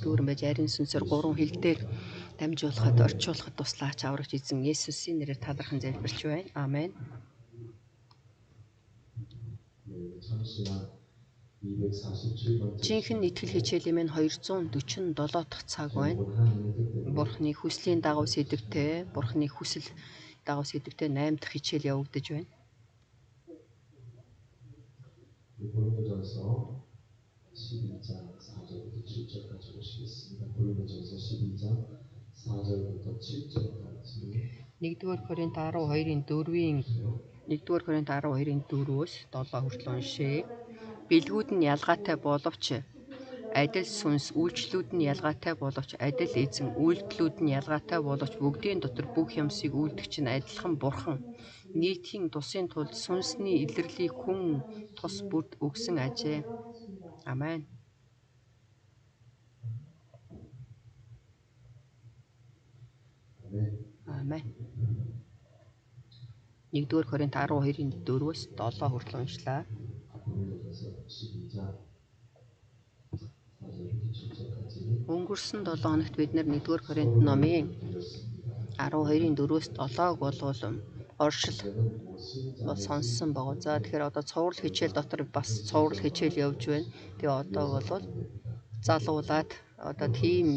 дүүрэн байж ариун сүнсээр 3 хил дээр дамжуулахад орчуулахад туслаач аврагч эзэн Есүсийн нэрээр талархан залбирч байна. Аамен. Жинхэнэ итгэл хичээлийн минь 247 дахь цаг байна. Бурхны хүслийн дагуу сэдвтэй, Бурхны хүсэл дагуу сэдвтэй 8 дахь хичээл явагдаж байна. 고린도전서 12장 4절부터 7절까지 보시겠습니다. 고린도전서 12장 4절부터 7절까지. 1-р Коринт 12-ийн 4-ийн 1-р Коринт 12-ийн 4-өөс 7 хүртэл уншъя. Бэлгүүд нь ялгаатай боловч адил сүнс, үйлчлүүд нь ялгаатай боловч адил эзэн, үйлдэлүүд нь ялгаатай боловч бүгдийн дотор бүх юмсыг үйлдэгч нь адилхан Бурхан. Нийтийн тусын тулд сүнсний илэрлийг хүн тус бүрд өгсөн ажээ. Амен. Амен. 1-р Коринт 12-ийн 4-өөс 7 хүртэл уншлаа. Өнгөрсөн 7 хоногт бид 1-р Коринт номын 12-ийн 4-өөс 7-г болвол оршил сонссон байгаа. За тэгэхээр одоо цовруул хичээл дотор бас цовруул хичээл явж байна. Тэгээ одоо бол залуулаад одоо тийм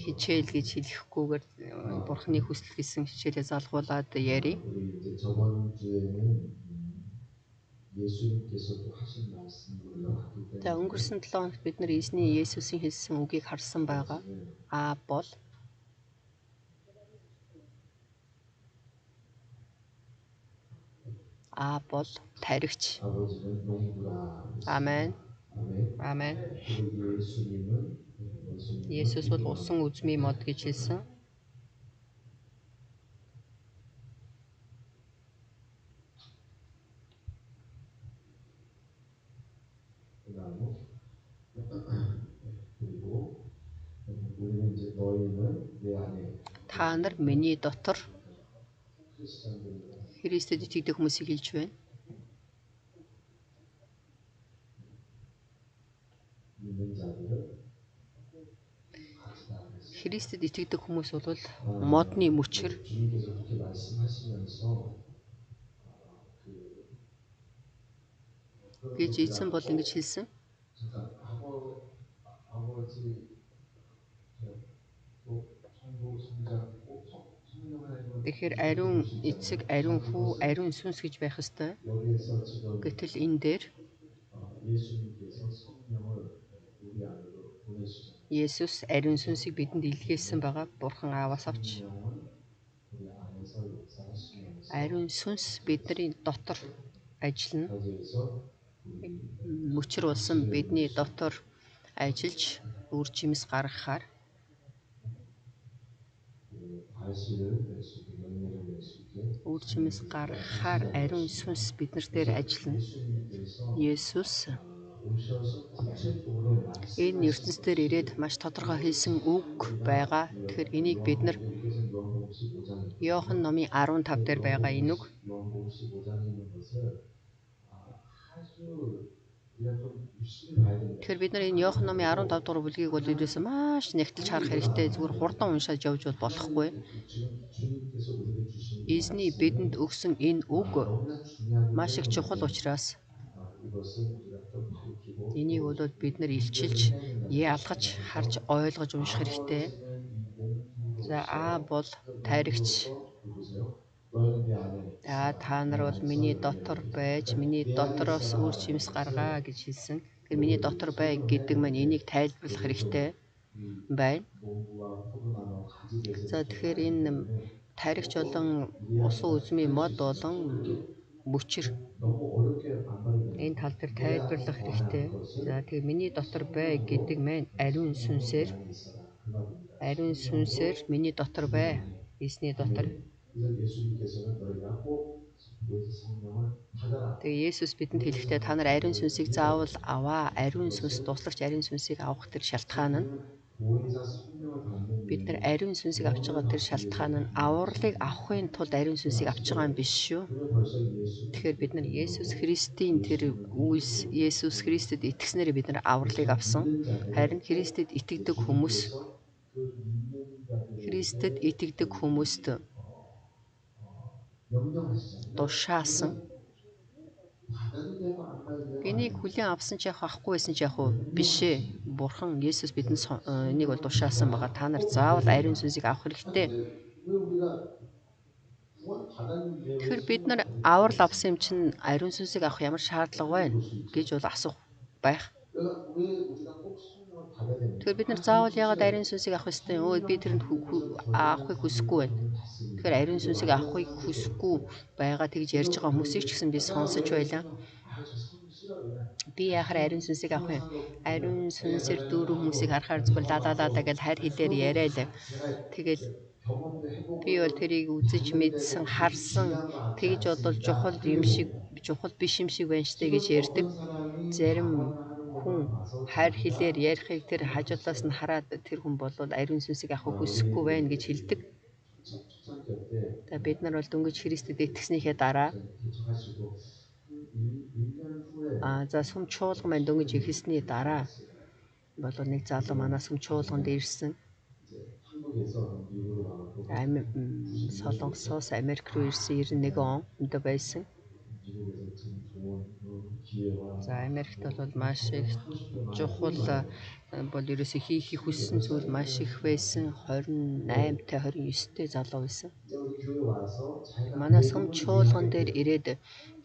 хичээл гэж хэлэхгүйгээр Бурхны хүсэл гэсэн хичээлээ залгуулад ярив. За өнгөрсөн 7 хоногт бид нар эзний Есүсийн хэлсэн үгийг харсан байгаа. А бол таригч. Амен. Амен. Есүс бол усан үзмийн мод гэж хэлсэн. Та нар миний дотор Христэд итгэдэг хүмүүсийг хэлж байна. Христэд итгэдэг хүмүүс бол модны мөчөр гэж эзэн бол ингэж хэлсэн. Тэгэхээр ариун эцэг, ариун хүү, ариун сүнс гэж байх ёстой. Гэтэл энэ дээр Есүс ариун сүнсийг бидэнд илгээсэн байгаа. Бурхан Ааваас авч ариун сүнс бидний дотор ажиллана. Мөчөр болсон бидний дотор ажиллаж үр жимс гаргахаар ариун сүнс биднэр дээр ажиллана. Есүс энэ ертөнцийн дээр ирээд маш тодорхой хэлсэн үг байгаа. Тэгэхээр энийг бид нар Иохан номын 15 дээр байгаа энэ үг. Тэгэхээр бид нар энэ Иохан номын 15 дугаар бүлгийг бол бидээс маш нягтлж харах хэрэгтэй. Зүгээр хурдан уншаад явж бол болохгүй. Эзний бидэнд өгсөн энэ үг маш их чухал учраас энийг бол бид нар илчилж, ялгаж, харж, ойлгож унших хэрэгтэй. За А бол таригч. Та нар бол миний дотор байж, миний дотороос үр жимс гаргаа гэж хэлсэн. Тэгэхээр миний дотор бай гэдэг маань энийг тайлбарлах хэрэгтэй байна. За тэгэхээр энэ таригч болон усан үзмийн мод болон мөчөр энэ тал дээр тайлбарлах хэрэгтэй. За тэгээ миний дотор бай гэдэг маань ариун сүнсээр миний дотор бай. Эзний дотор. Тэгээ Есүс бидэнд хэлэхдээ та нар ариун сүнсийг заавал аваа. Ариун сүнс туслагч ариун сүнсийг авах тэр шалтгаан нь 보혜사 성령을 받는 Бид нар 이유는 ариун сүнсийг авч байгаа тэр шалтгаан нь авралыг авахын тулд ариун сүнсийг авч байгаа юм биш шүү. 우리가 벌써 예수 Тэгэхээр бид нар Есүс Христийн тэр үйлс Есүс Христэд итгэснээр бид нар авралыг авсан. Харин Христэд итгэдэг хүмүүс 그 믿는 자들에게 Христэд итгэдэг хүмүүст 명령하시잖아요. тушаасан. 받아도 되고 안 받아도 되고 Энийг хүлээн авсан ч яг авахгүй байсан ч яг биш ээ. Бурхан Есүс бидэнд энийг бол тушаасан байгаа. Та нар заавал ариун сүнсийг авах хэрэгтэй. 왜 우리가 구원 받았는데 Тэгэхээр бид нар аврал авсан юм чинь ариун сүнсийг авах ямар шаардлага байна гэж бол асуух байх. 왜 우리가 꼭 성령을 받아야 되는가? Тэгэхээр бид нар заавал яагаад ариун сүнсийг авах ёстой юм? Би тэрэнд авахыг хүсэхгүй байна. Тэгэхээр ариун сүнсийг авахыг хүсэхгүй байгаа тэгж ярьж байгаа хүмүүсийг ч гэсэн би сонсож байлаа. Би яахаар ариун сүнсийг авах юм? Ариун сүнсээр дүүрэн хүмүүсийг харахаар зүгээр лалалаа гэж хайр хэлээр яриа л. Тэгэл би бол тэрийг үзэж мэдсэн, харсан. Тэгж бодвол чухал биш юм шиг байна штэ гэж ярьдаг. Зарим хүн хайр хэлээр ярихыг тэр хажуудлаас нь хараад тэр хүн бол ариун сүнсийг авах хүсэхгүй байна гэж хэлдэг. Бид нар бол дөнгөж Христэд итгэснийхээ дараа за сүм чуулган маань дөнгөж ихэсний дараа бол нэг залуу манай сүм чуулганд ирсэн. Солонгосоос Америк руу ирсэн 91 он өндө байсан. За Америкт бол маш их чухал бол ерөөсөө хийх хүссэн зүйл маш их байсан. 28-тай 29-тэй залуу байсан. Манай сүм чуулган дээр ирээд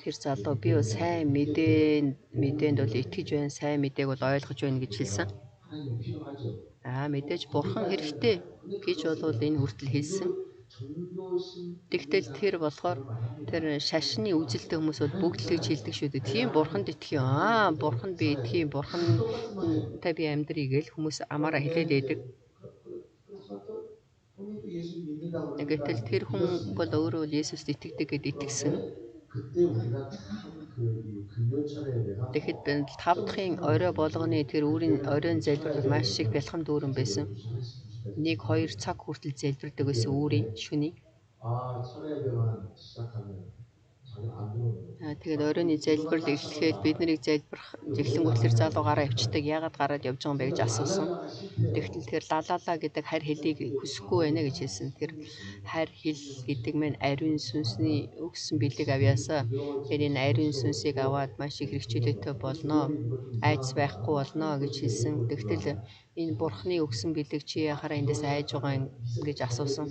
тэр залуу би бол сайн мэдээнд бол итгэж байна, сайн мэдээг бол ойлгож байна гэж хэлсэн. Мэдээж бурхан хэрэгтэй гэж бол энэ хүртэл хэлсэн. Тэгтэл тэр болохоор тэр шашны үзэлтэй хүмүүс бол бүгд л гэж хэлдэг шүү дээ. Тийм бурханд итгэе. Бурханд би итгэе. Бурхантай би амьдрий гэл хүмүүс амаараа хэлээд байдаг. Гэтэл тэр хүн бол өөрөө Есүст итгэдэг гэд итгэсэн. Тэгэхэд 5 дахын орой болгоны тэр өөрийн оройн залбирал маш их бэлхэм дүүрэн байсан. 1-2 цаг хүртэл залбирдаг байсан өөрийн шүний. Тэгээд оройны залбирал эхлэхэд биднийг залбирах жиглэнгүүт тэр залуу гараа явчихдаг. Яагаад гараад явж байгаа юм бэ гэж асуусан. Тэгтэл тэр лалалаа гэдэг хайр хэлийг хүсэхгүй байна гэж хэлсэн. Тэр хайр хэл гэдэг мэн ариун сүнсний өгсөн бэлэг авьяасаа. Тэр энэ ариун сүнсийг аваад маш их хэрэгчлээтэй болно. Айц байхгүй болно гэж хэлсэн. Тэгтэл энэ бурхны өгсөн бэлэг чи яхаараа эндээс айж байгаа юм гэж асуусан.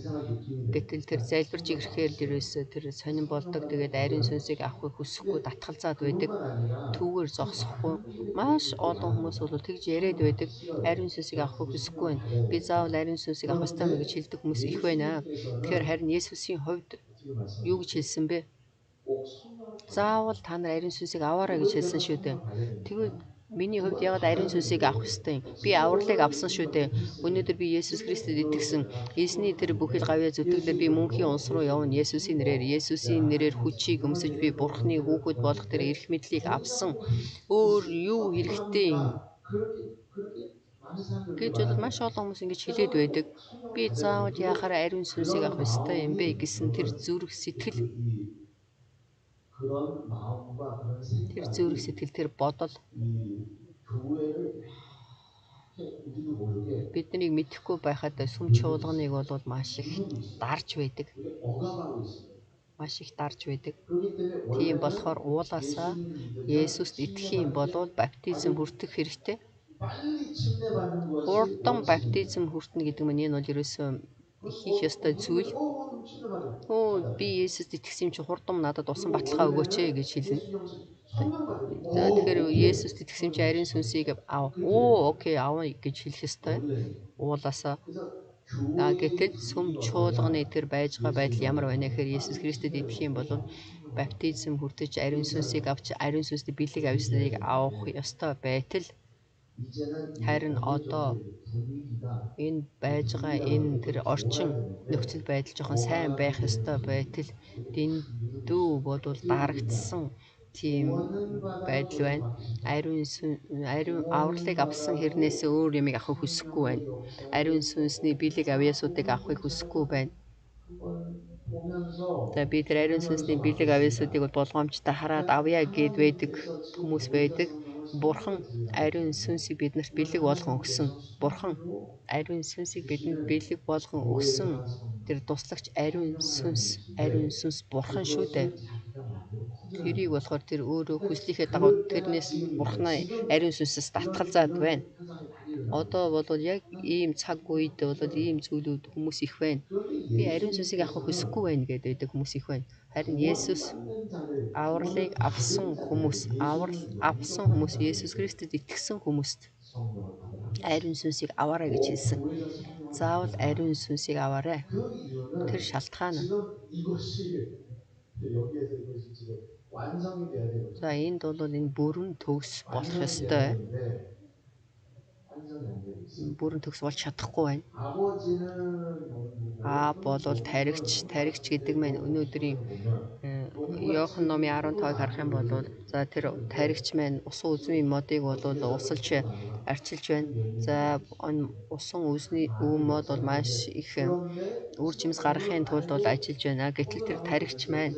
Гэтэл тэр залбирж ирэхээр л ерөөсөө тэр сонирн болдог. Тэгээд ариун сүнсийг авахыг хүсэхгүй татгалзаад байдаг. Түүгээр зогсохгүй. Маш олон хүмүүс бол тэгж яриад байдаг. Ариун сүнсийг авахыг хүсэхгүй байна. Би заавал ариун сүнсийг авах ёстой мэй гэж хэлдэг хүмүүс их байна. Тэгэхээр харин Есүсийн хувьд юу гэж хэлсэн бэ? Заавал та нар ариун сүнсийг аваарай гэж хэлсэн шүү дээ. Тэгвэл миний хувьд ягаад ариун сүнсийг авах ёстой юм? Би авралыг авсан шүү дээ. Өнөөдөр би Есүс Христэд итгэсэн. Эзний тэр бүхэл гавьяа зүтгэлээр би мөнхийн унс руу явна. Есүсийн нэрээр хүчийг өмсөж би Бурхны хүүхэд болох тэр эрх мэдлийг авсан. Өөр юу хэрэгтэй юм? Гэж бол маш олон хүмүүс ингэж хэлээд байдаг. Би заавал яхаар ариун сүнсийг авах ёстой юм бэ гэсэн тэр зүрх сэтгэл, тэр бодол биднийг мэдэхгүй байхад сүм чуулганыг бол маш их дарж байдаг. Тийм болохоор уулаасаа Есүст итгэх юм бол баптизм хүртэх хэрэгтэй. Хурдан баптизм хүртэнэ гэдэг нь энэ бол ерөөсөө хийх ёстой зүйл. Би Есүст итгэсэн юм чи хурдан надад усан баталгаа өгөөч гэж хэлнэ. За тэгэхээр Есүст итгэсэн чи ариун сүнсийг ав. Окей, авъя гэж хэлэх ёстой. Уулаасаа. Гэтэл сүм чуулганы тэр байж байгаа байдал ямар байна гэхээр Есүс Христэд итгэх юм бол баптизм хүртэж ариун сүнсийг авч ариун сүнсний бэлэг авьяасныг авах ёстой байтал харин одоо энэ байж байгаа энэ тэр орчин нөхцөл байдал жоохон сайн байх ёстой байтал дэндүү бодвол дарагдсан тийм байдал байна. Ариун авралыг авсан хэрнээс өөр юмыг авахыг хүсэхгүй байна. Ариун сүнсний бэлэг авьяасуудыг авахыг хүсэхгүй байна. За би тэр ариун сүнсний бэлэг авьяасуудыг болгоомжтой хараад авъя гэд байдаг хүмүүс байдаг. Бурхан ариун сүнсийг биднэрт бэлэг болгон өгсөн. Бурхан ариун сүнсийг бидэнд бэлэг болгон өгсөн. Тэр туслагч ариун сүнс бурхан шүү дээ. Тэрийг болохоор тэр өөрөө хүслийнхээ дагуу тэрнээс бурханы ариун сүнсээс татгалзаад байна. Одоо бол яг ийм цаг үед бол ийм зүйлүүд хүмүүс их байна. Би ариун сүнсийг авах хүсэхгүй байна гэдэг хүмүүс их байна. Харин Есүс авралыг авсан хүмүүс, Есүс Христэд итгэсэн хүмүүст ариун сүнсийг аваарай гэж хэлсэн. Заавал ариун сүнсийг аваарай. Тэр шалтгаан нь. За энд бол энэ бүрэн төгс болох ёстой. Бүрэн төгс болж чадахгүй байна. Болвол таригч гэдэг маань өнөөдрийн Иохан номын 15-ыг харах юм бол за тэр таригч маань усан үзмийн модыг бол усалж арчилж байна. За усан үзний мод бол маш их үр жимс гаргахын тулд бол ажиллаж байна. Гэтэл тэр таригч маань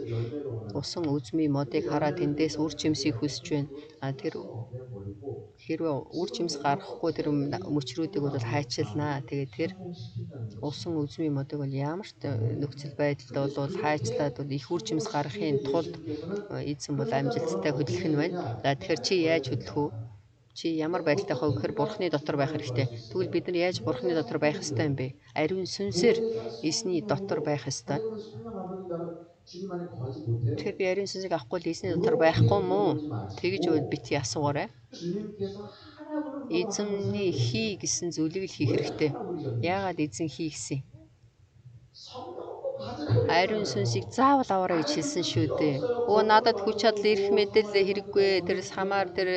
усан үзмийн модыг хараад тэндээс үр жимсийг хүсэж байна. Тэр хэрвээ үр жимс гаргахгүй тэр мөчрүүдийг бол хайчилнаа. Тэгээд тэр усан үзмийн модыг бол ямар ч нөхцөл байдалд бол хайчлаад их үр жимс гаргахын тулд эзэн бол амжилттай хөдөлгөх нь байна. За тэгэхээр чи яаж хөдөлөх вэ? Чи ямар байдалтай хав гэхээр бурхны дотор байх хэрэгтэй. Тэгвэл бид нар яаж бурхны дотор байх ёстой юм бэ? Ариун сүнсээр эзний дотор байх ёстой. Тэгэхээр би ариун сүнсийг авахгүй л эзний дотор байхгүй мүү? Тэгж бити асуугаарай. Эзэмний хий гэсэн зүйлийг л хийх хэрэгтэй. Яагаад эзэн хий гэсэн юм? Ариун сүнсийг заавал аваарай гэж хэлсэн шүү дээ. Надад хүч чадал ирэх мэдэл хэрэггүй. Тэр самар тэр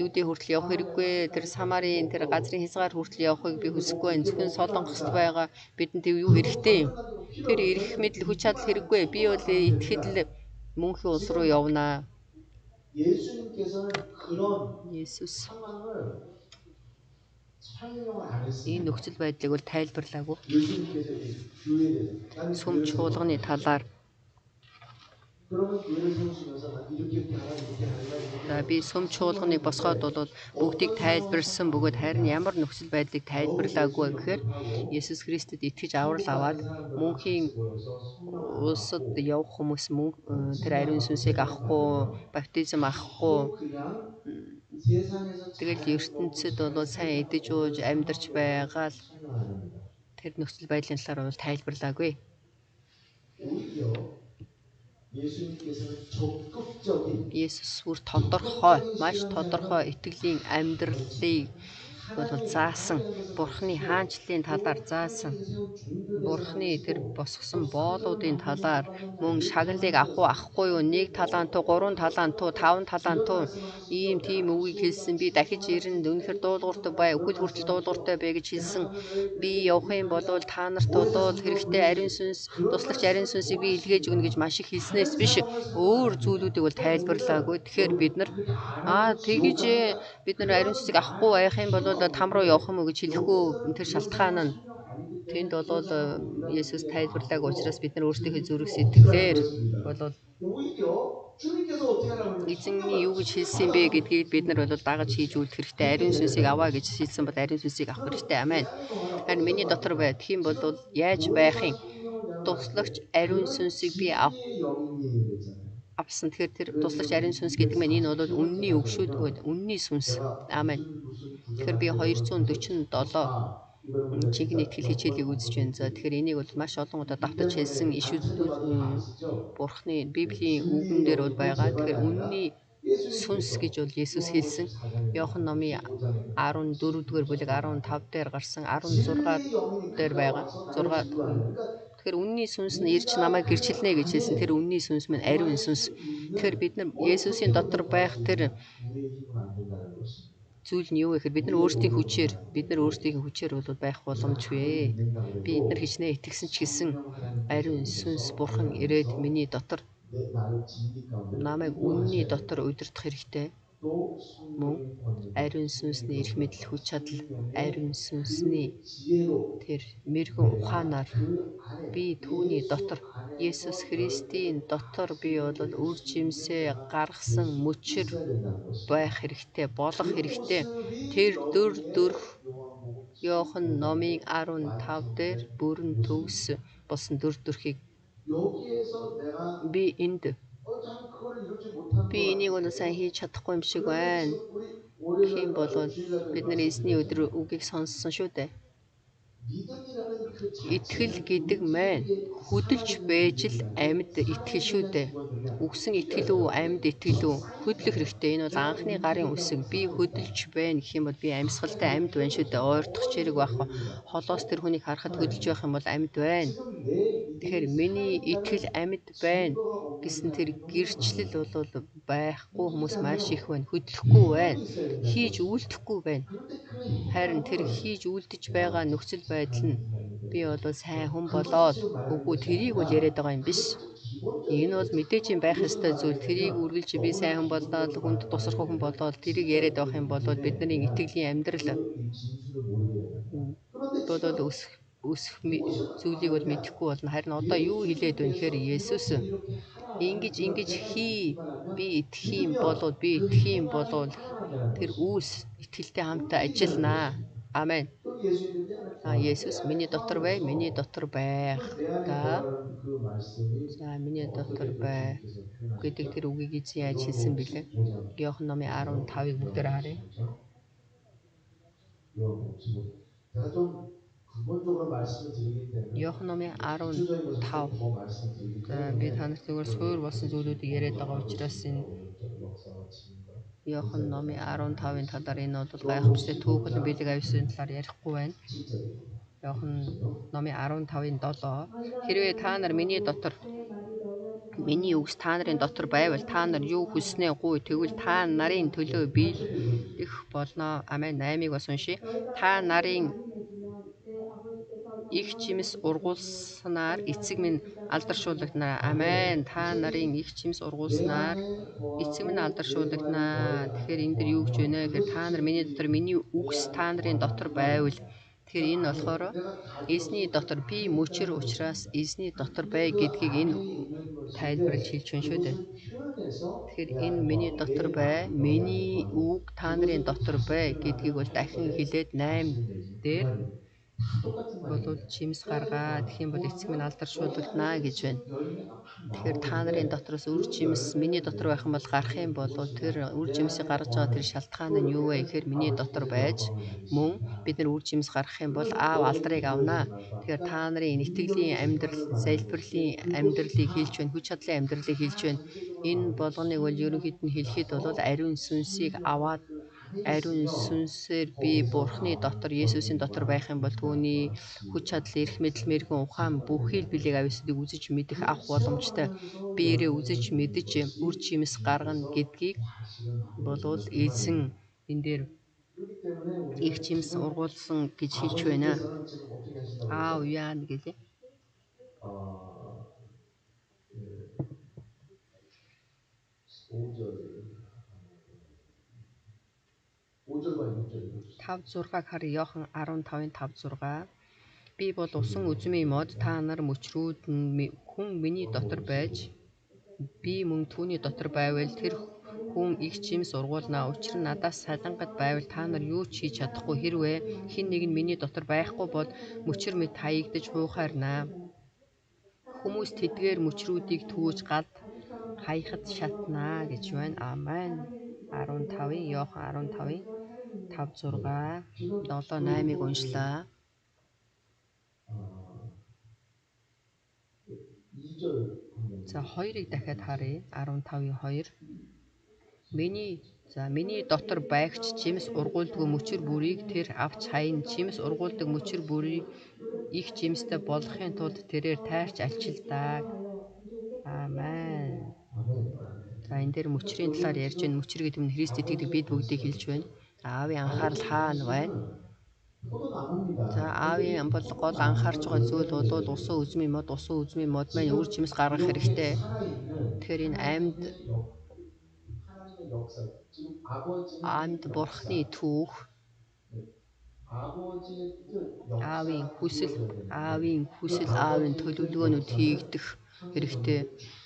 юудын хүртэл явах хэрэггүй. Тэр самарын тэр газрын хязгаар хүртэл явахыг би хүсэхгүй байна. Зөвхөн солонгост байгаа бидэнд юу хэрэгтэй юм? Тэр ирэх мэдэл хүч чадал хэрэггүй. Би бол итгэхэд л мөнхийн улс руу явнаа. Есүс энэ нөхцөл байдлыг бол тайлбарлаагүй. Сүм чуулганы талаар би сүм чуулганыг босгоод бол бүгдийг тайлбарсан бөгөөд харин ямар нөхцөл байдлыг тайлбарлаагүй гэхээр Есүс Христэд итгэж аврал аваад мөнхийн улсад явах хүмүүс тэр ариун сүнсийг авахгүй, баптизм авахгүй тэгэл ертөнцид бол сайн идэж ууж амьдарч байгаа л тэр нөхцөл байдлын талаар бол тайлбарлаагүй. Есүс бүр маш тодорхой итгэлийн амьдралыг бол заасан. Бурхны хаанчлалын талаар заасан. Бурхны тэр босгосон боолуудын талаар мөн шагналыг авахгүй юу? 1 талантуу, 3 талантуу, 5 талантуу ийм тийм үгийг хэлсэн. Би дахиж ирнэ. Үнэхээр дуулууртай бай. Үхэл хүртэл дуулууртай бай гэж хэлсэн. Би явах юм бол та нарт бол хэрэгтэй ариун сүнс, туслагч ариун сүнсийг би илгээж өгнө гэж маш их хэлснээс биш өөр зүйлүүдийг бол тайлбарлаагүй. Тэгэхээр бид нар ариун сүнсийг авахгүй байх юм бол там руу явах юм уу гэж хэлэхгүй. Тэр шалтгаан нь тэнд бол Есүс тайлбарлаагүй учраас бид нар өөрсдийнхөө зүрх сэтгэлээр бол эзэнний юу гэж хэлсэн бэ гэдгийг бид нар бол дагаж хийж үлдэх хэрэгтэй. Ариун сүнсийг аваа гэж хэлсэн бол ариун сүнсийг авах хэрэгтэй. Амен. Харин миний дотор бай. Тийм бол яаж байх юм? Туслагч ариун сүнсийг би авсан. Тэгэхээр тэр туслагч ариун сүнс гэдэг нь энэ бол үнний үг шүү дээ. Үнний сүнс. Амен. Тэгэхээр би 247 чигний итгэл хичээлийг үзэж байна. За тэгэхээр энийг бол маш олон удаа давтаж хэлсэн иш Бурхны Библийн үгэн дээр бол байгаа. Тэгэхээр үнний сүнс гэж бол Есүс хэлсэн. Иохан номын 14-р бүлэг 15 дээр гарсан 16 дээр байгаа. 6. Тэгэхээр үнний сүнс нь ирж намайг гэрчилнэ гэж хэлсэн. Тэр үнний сүнс минь ариун сүнс. Тэгэхээр бид нар Есүсийн дотор байх тэр зүйл нь юу вэ гэхээр бид нар өөрсдийн хүчээр бол байх боломжгүй. Би эдгээр хичнээн итгэсэн ч гэсэн ариун сүнс бурхан ирээд миний дотор 나를 진리 가운데 намайг үнний 인도하셔야 дотор 됩니다. удирдах хэрэгтэй. 또 Мөн 성령의 권능과 ариун сүнсний эрх 성령의 мэдэл 역사와 хүч чадал, 성령의 ариун сүнсний 그 지혜로 тэр мэрэгэн 내가 ухаанаар 그 안에 би түүний дотор 예수 Есүс 안에서 Христийн 열매를 дотор 할 수 би бол 있는 үр 수 있는 жимсээ 내가 될 гаргасан 수 мөчөр 있어야 된다는 것입니다. байх хэрэгтэй, болох 그 хэрэгтэй. 모습이 Тэр дүр 여기에 төрх 요한복음 Иохан номын 15장에 15 дээр 완성된 бүрэн 모습입니다. төгс болсон дүр төрхийг 여기에서 내가 би энд 참 그걸 이루지 못한 би 것 энийг өнөө сайн 같은데요. хийж чадахгүй юм шиг 그런데 байна. 지금 우리 Гэх юм 월요일날 бол 주일날에 бид нар 말씀 эзний өдөр 드렸잖아요. үгийг сонссон шүү дээ. 믿음이라는 그 Итгэл 자체는 гэдэг маань 움직이게 хөдөлж 살아있는 байж л 믿음이라는 амьд итгэл шүү дээ. 죽었느냐 Үгсэн 이게 итгэл үү, 아니라 амьд итгэл үү, хөдлөх хэрэгтэй. Энэ бол 내가 анхны гарын үсэг. 움직인다고 Би 살아있다. хөдөлж байна гэх юм бол би амьсгалтай амьд байна шүү дээ. Ойртох чирэг байх. Холоос тэр хүнийг харахад хөдөлж байх юм бол амьд байна. 지금 내 Тэгэхээр 믿음이 миний итгэл 살아있다는 амьд байна 증거가 없는 гэсэн тэр 사람이 너무나 гэрчлэл 많아요. бол байхгүй хүмүүс маш 움직이잖아요. их байна. Хөдлөхгүй байна. 믿음이 있어야 된다는 Хийж 것입니다. үйлдэхгүй байна. 그런데 그 Харин тэр 행함을 хийж үйлдэж 야, байгаа нөхцөл байдал нь 하나님 삶이 би 되는 бол сайн хүн 그것을 болоод 지금 말하는 үгүй 것이 тэрийг бол 아니라 яриад байгаа юм биш. 그것은 기본적인 Энэ бол 게 мэдээж юм байх 무엇을 ёстой зүйл. 말하냐 Тэрийг 면 үргэлж би сайн 너무나 хүн болоод 기본적으로 хүнд тусрах хүн 말하면 болоод тэрийг 진짜 яриад 우리 байх юм бол 믿음의 бидний итгэлийн амьдрал 그 진수를 모르게 됩니다. 그런데 болоод 지금 өсөх 무엇을 зүйлийг бол 말하느냐 мэдэхгүй болно. Харин одоо юу хэлээд байна гэхээр Есүс 이렇게 하라는 그런 ингэж хий 말하면 би итгэх юм 믿으면 болоод би 그 итгэх юм 행함이 болоод 살아나게 тэр 하는 үүс 것입니다. итгэлтэй хамтаа 움직이게 ажилланаа. 하는 것입니다. Амен. 그럼 예수님이 내 안에 Есүс 거하는 миний дотор бай, миний 거함으로써 дотор байх. 내 안에 Да. 거하는 그 말씀이 За миний дотор 어떻게 또 бай 주님께서 гэдэг 표현하셨죠? тэр үгийг эзэн яаж хэлсэн бэлээ? 요한복음 15장 Иохан номын 보세요. 15-ыг бүгдээр харъя. 요한복음 15장. 제가 좀 근본적으로 말씀을 드리기 때문에 Иохан номын 기초적인 것을 15. 더 말씀을 드리기 За 때문에 би танарт зүгээр суур болсон зүйлүүдийг яриад байгаа учраас энэ 역사와 진리가 Иохан номын 15-ын талаар энэ бол 또 гайхамшигтай 15장 түүхэн бэлэг авьяасын талаар ярихгүй байна. 7절입니다. Иохан номын 15-ын 7. Хэрвээ та нар миний дотор миний үгс та нарын дотор байвал та нар юу хүснээ гуй тэгвэл та нарын төлөө биелэх болно. Амен. 8-ыг бас уншия. Та нарын их жимс ургуулснаар эцэг минь алдаршуулгаднаа. Амен. Та нарын их жимс ургуулснаар эцэг минь алдаршуулгаднаа. Тэгэхээр энэ дэр юу гэж байна вэ? Тэгэхээр та нар миний дотор миний үгс та нарын дотор байвал тэгэхээр энэ болохоор эзний дотор би мөчөр учраас эзний дотор бай гэдгийг энэ тайлбарлаж хэлж байна шүү дээ. Тэгэхээр энэ миний дотор бай, миний үг та нарын дотор бай гэдгийг бол дахин хэлээд 8 дээр болов чимс гаргаа гэх юм бол эцэг минь алдаршуулгаднаа гэж байна. Тэгэхээр та нарын дотроос үр жимс миний дотор байх юм бол гарах юм бол тэр үр жимсийг гаргаж байгаа тэр шалтгаан нь юу вэ гэхээр миний дотор байж мөн бид нар үр жимс гаргах юм бол аав алдрыг авнаа. Тэгэхээр та нарын итгэлийн амьдрал, залбирлын амьдралыг хэлж байна, хүч чадлын амьдралыг хэлж байна. Энэ болгоныг бол ерөнхийд нь хэлэхэд бол ариун сүнсийг аваад ариун сүнсээр би Бурхны дотор, Есүсийн дотор байх юм бол түүний хүч чадал, эрх мэдэл, мэрэгэн ухаан бүхий л билег авьяасыг үзэж мэдэх авах боломжтой. Биерээ үзэж мэдэж үр жимс гаргана гэдгийг болвол эзэн энэ дээр их жимс ургуулсан гэж хэлж байна. Аав яа гэлээ. 5-6-г харъя. Иохан 15-ын 5-6. Би бол усан үзмийн мод та нар мөчрүүд хүн миний дотор байж би мөн түүний дотор байвал тэр хүн их жимс ургуулнаа. Учир нь надаас салангад байвал та нар юу ч хийж чадахгүй. Хэрвээ хэн нэг нь миний дотор байхгүй бол мөчр мэд хаягдаж хуухаарнаа. Хүмүүс тэдгээр мөчрүүдийг түүж гад хаяхад шатнаа гэж байна. Амен. 15-ын Иохан 15-ын 5-6 7-8-ыг уншлаа. За 2-ыг дахиад харъя. 15-ийн 2. Миний дотор байгч жимс ургуулдаг мөчр бүрийг тэр авч хаяна. Жимс ургуулдаг мөчр бүрийг их жимстэй болгохын тулд тэрээр тайрч алчилдаг. Амен. За энэ дээр мөчрийн талаар ярьж байна. Мөчр гэдэг нь Христ итгэдэг бид бүгдийг хэлж байна. Аавын анхаарал хаана байна? За аавын бол гол анхаарч байгаа зүйл бол усан үзмийн мод, усан үзмийн мод маань үр жимс гаргах хэрэгтэй. 살아있는 Тэгэхээр энэ 하나님의 역사, 지금 아버지는 амьд 이 бурхны 역사, түүх, 아버지의 뜻, аавын 역사가 хүсэл, 이루어져야 되는데 аавын 아버지의 뜻, төлөвлөгөөнүүд 역사가 хийгдэх хэрэгтэй.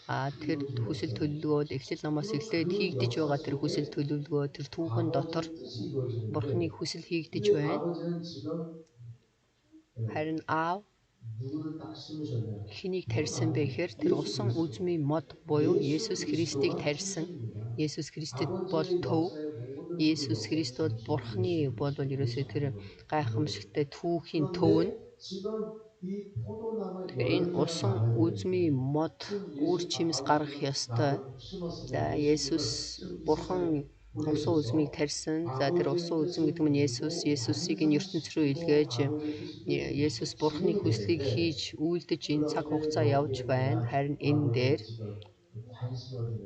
성경적으로 Тэр 이루어져야 хүсэл 돼요. төлөвлөгөөд эхлэл номоос эхлээд хийгдэж байгаа тэр хүсэл төлөвлөгөө, тэр түүхэн дотор 아버지의 뜻이 이루어지는데 бурхны хүсэл хийгдэж 근데 байна. 아버지는 지금 Харин аав 누구를 딱 심으셨냐? хэнийг тарьсан бэ гэхээр тэр усан үзмийн мод буюу Есүс Христийг тарьсан. Есүс Христэд бол төв. Есүс Христ бол бурхны бол ерөөсөө тэр гайхамшигтай түүхийн төв нь. 지금 이 포도나무 Тэгэхээр энэ усан үзмийн мод үр жимс гаргах ёстой. За Есүс бурхан усан үзмийг тарьсан. За тэр усан үзм гэдэг нь Есүсийг энэ ертөнц рүү илгээж Есүс бурхны хүслийг хийж үйлдэж энэ цаг хугацаа явж байна. Харин энэ дээр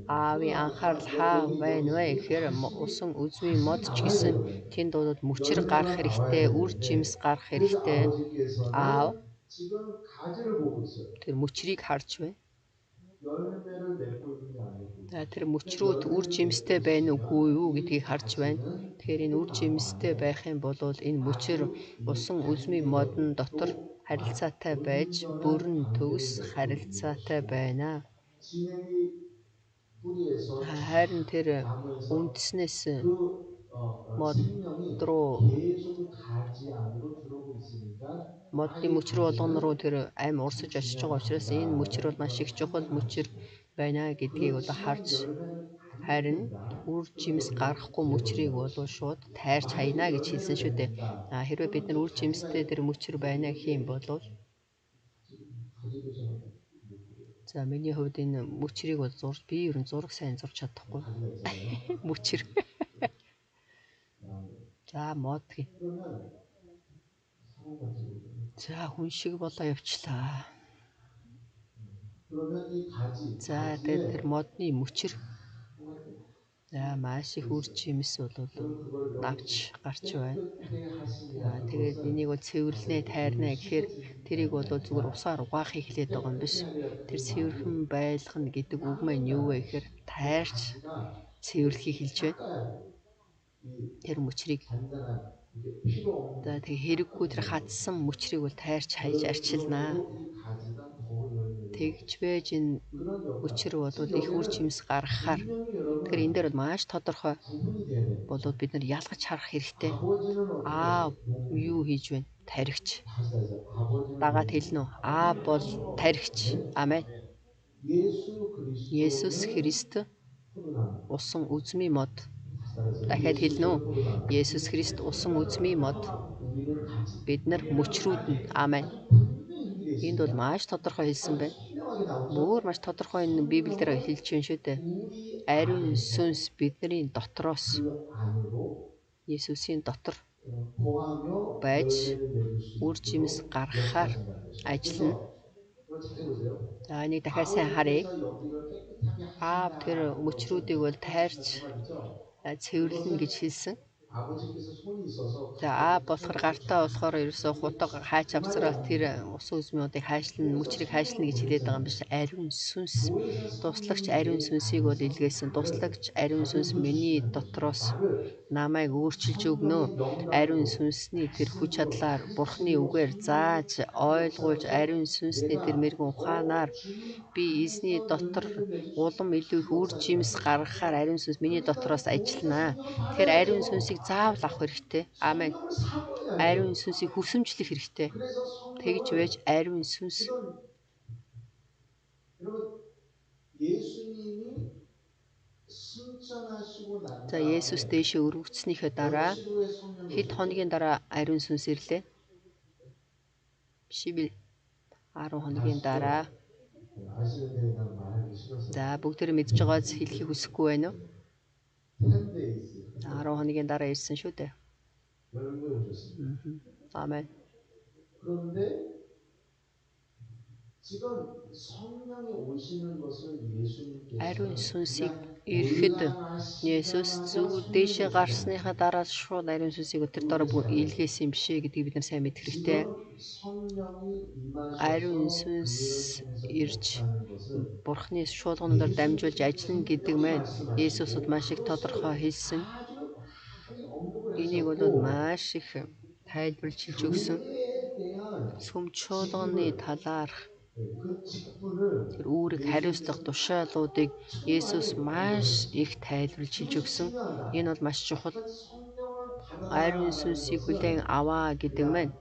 аавын анхаарал хаа байна вэ гэхээр усан үзмийн мод ч гэсэн тэнд бол мөчр гарах хэрэгтэй, үр жимс гарах хэрэгтэй. Аав тэр мөчрийг харж байна. За тэр мөчрүүд үр жимстэй байна уугүй юу гэдгийг харж байна. Тэгэхээр энэ үр жимстэй байх юм бол энэ мөчр усан үзмийн модон дотор харилцаатай байж бүрэн төгс харилцаатай байна. Харин тэр үндэснээс мод руу модны мөчр болгон руу тэр ам урсаж очиж байгаа учраас энэ мөчр бол маш их чухал мөчр байна гэдгийг бол харж харин үр жимс гаргахгүй мөчрийг бол шууд тайрч хайна гэж хэлсэн шүү дээ. Хэрвээ бид нар үр жимстэй тэр мөчр байна гэх юм бол за миний хувьд энэ мөчрийг бол би ерөн зураг сайн зурж чадахгүй. Мөчр. За мод гээ. За хүн шиг болоо явчлаа. За тэр модны мөчр. За маш их үр жимс бол навч гарч байна. Тэгээд энийг бол цэвэрлэнэ тайрнаа гэхээр тэрийг бол зүгээр усаар угаахыг хэлээд байгаа юм биш. Тэр цэвэрхэн байлгана гэдэг үг маань юу вэ гэхээр тайрч цэвэрлэхийг хэлж байна. Тэр мөчрийг за тэг хэрэггүй тэр хатсан мөчрийг бол тайрч хайж арчилнаа. Тэгж байж энэ мөчр бол их үр жимс гаргахаар тэгэхээр энэ дээр бол маш тодорхой болоод бид нар ялгаж харах хэрэгтэй. Юу хийж байна? Тархич. Дагаад хэлнэ үү? Бол тархич. Амен. Есүс Христ усан үзмийн мод. Дахиад хэлнэ үү? Есүс Христ усан үзмийн мод. Бид нар мөчрүүд нь. Амен. Энд бол маш тодорхой хэлсэн байна. Бүр маш тодорхой энэ Библиэлд хэлж байна шүү дээ. Ариун сүнс бидний дотроос Есүсийн дотор байж үр жимс гаргахаар ажиллана. За энийг дахиад сайн харъя. Тэр мөчрүүдийг бол тайрч цэвэрлэнэ гэж хэлсэн. За болохоор гартаа болохоор ерөөсөө хутга хайч авсараад тэр усан үзмүүдийг хайшлна, мөчрийг хайшлна гэж хэлээд байгаа юм биш. Ариун сүнс, туслагч ариун сүнсийг бол илгээсэн. Туслагч ариун сүнс миний дотроос намайг өөрчилж өгнө. Ариун сүнсний тэр хүч чадлаар бурхны үгээр зааж ойлгуулж ариун сүнсний тэр мэрэгэн ухаанаар би эзний дотор улам илүү их үр жимс гаргахаар ариун сүнс миний дотроос ажиллана. Тэгэхээр ариун сүнсийг заавал авах хэрэгтэй. Амен. Ариун сүнсийг хүсэмжлэх хэрэгтэй. Тэгж байж ариун сүнс за Есүс дээшээ өргөгдснийхээ дараа хэд хоногийн дараа ариун сүнс ирлээ? Биш би 10 хоногийн дараа. За бүгдээ мэдж байгааз хэлхийг хүсэхгүй байна уу? 10 хоногийн дараа ирсэн шүү дээ. Амен. 지금 성령이 오시는 것을 Ариун 예수님께서는 сүнсийг 그냥 ирэхэд Есүс 올라가시자마자 зүг 성령이 дээшээ 오신 게 гарсныхаа 아니에요. дараа шууд ариун сүнсийг тэр дор 그렇게 생각해야 돼요. илгээсэн юм биш гэдгийг бид нар сайн мэдэх хэрэгтэй. 지금 성령이 Ариун 임하셔서 그들을 сүнс 통해서 ирж 역사하는 것은 Бурхны шуулгануудаар дамжуулж 예수님께서 ажиллана гэдэг 분명히 маань Есүсэд 말씀하시고 маш их 그것을 тодорхой хэлсэн. 아주 많이 언급을 Энийг бол 하셨고 маш их тайлбарлаж хэлж өгсөн. 그에 대한 Сүм чуулганы 직분을 талаарх 그 직분을 тэр үүрэг хариуцлах 예수님께서 тушаалуудыг 정말 Есүс 많이 маш 얘기하셨어요. их тайлбарлаж хэлж 그것이 өгсөн. 중요하다. Энэ бол маш чухал. 그러니까 성령을 Ариун 받아라라는 сүнсийг 것은 хүлээн аваа гэдэг 그냥 маань